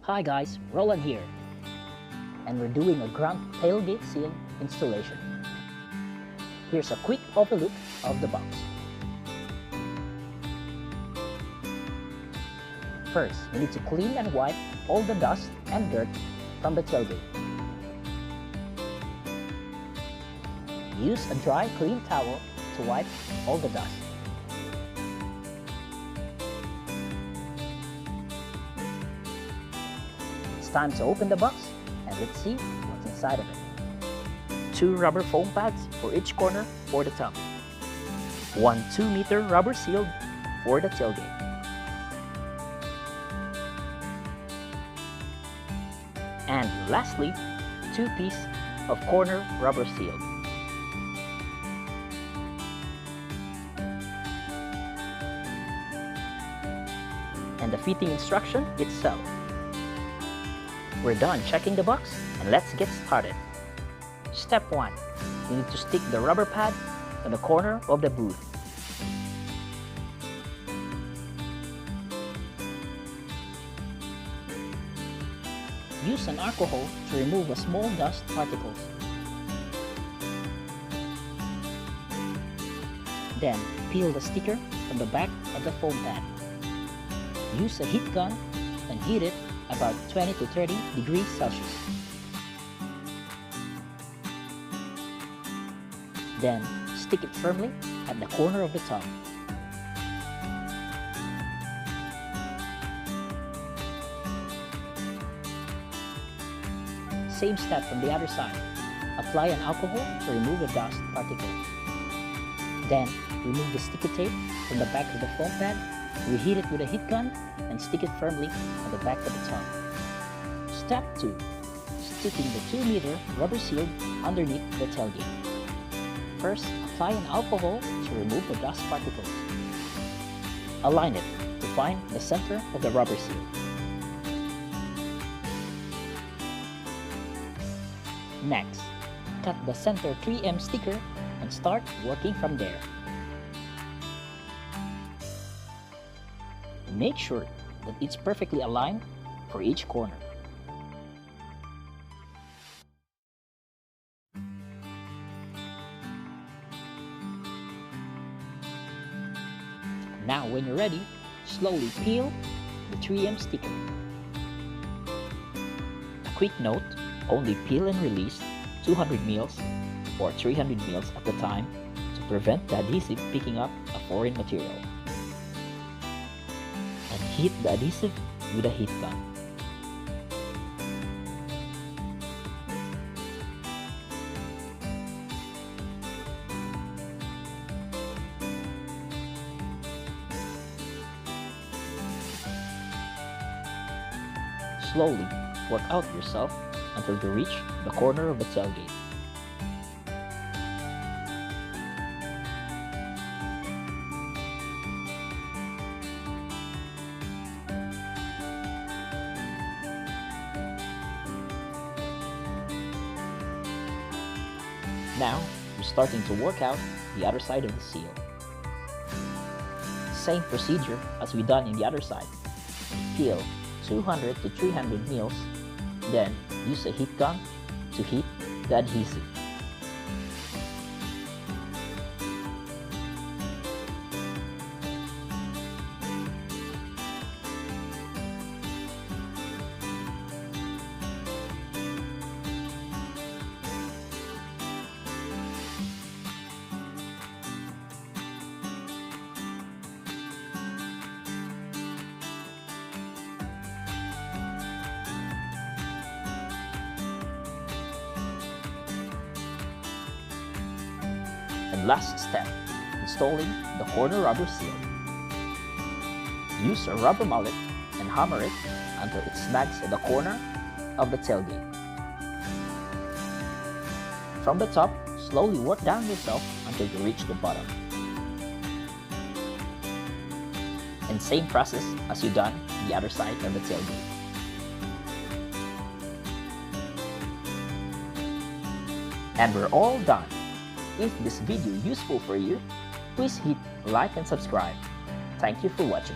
Hi guys, Roland here, and we're doing a Grunt Tailgate Seal installation. Here's a quick overlook of the box. First, you need to clean and wipe all the dust and dirt from the tailgate. Use a dry, clean towel to wipe all the dust. It's time to open the box and let's see what's inside of it. 2 rubber foam pads for each corner for the top. 1 2-meter rubber seal for the tailgate. And lastly, 2 pieces of corner rubber seal. And the fitting instruction itself. We're done checking the box and let's get started. Step 1. You need to stick the rubber pad on the corner of the booth. Use an alcohol to remove the small dust particles. Then peel the sticker from the back of the foam pad. Use a heat gun and heat it about 20 to 30 degrees Celsius. Then stick it firmly at the corner of the top. Same step from the other side. Apply an alcohol to remove the dust particles. Then remove the sticky tape from the back of the foam pad, reheat it with a heat gun, and stick it firmly on the back of the top. Step 2. Sticking the 2-meter rubber seal underneath the tailgate. First, apply an alcohol to remove the dust particles. Align it to find the center of the rubber seal. Next, cut the center 3M sticker and start working from there. Make sure that it's perfectly aligned for each corner. Now when you're ready, slowly peel the 3M sticker. A quick note, only peel and release 200 mils or 300 mils at a time to prevent the adhesive picking up a foreign material. And heat the adhesive with a heat gun. Slowly work out yourself until you reach the corner of the tailgate. Now, you're starting to work out the other side of the seal. Same procedure as we done in the other side. Peel 200 to 300 mils, then use a heat gun to heat the adhesive. And last step, installing the corner rubber seal. Use a rubber mallet and hammer it until it snags at the corner of the tailgate. From the top, slowly work down yourself until you reach the bottom. And same process as you done the other side of the tailgate. And we're all done. If this video useful for you, please hit like and subscribe. Thank you for watching.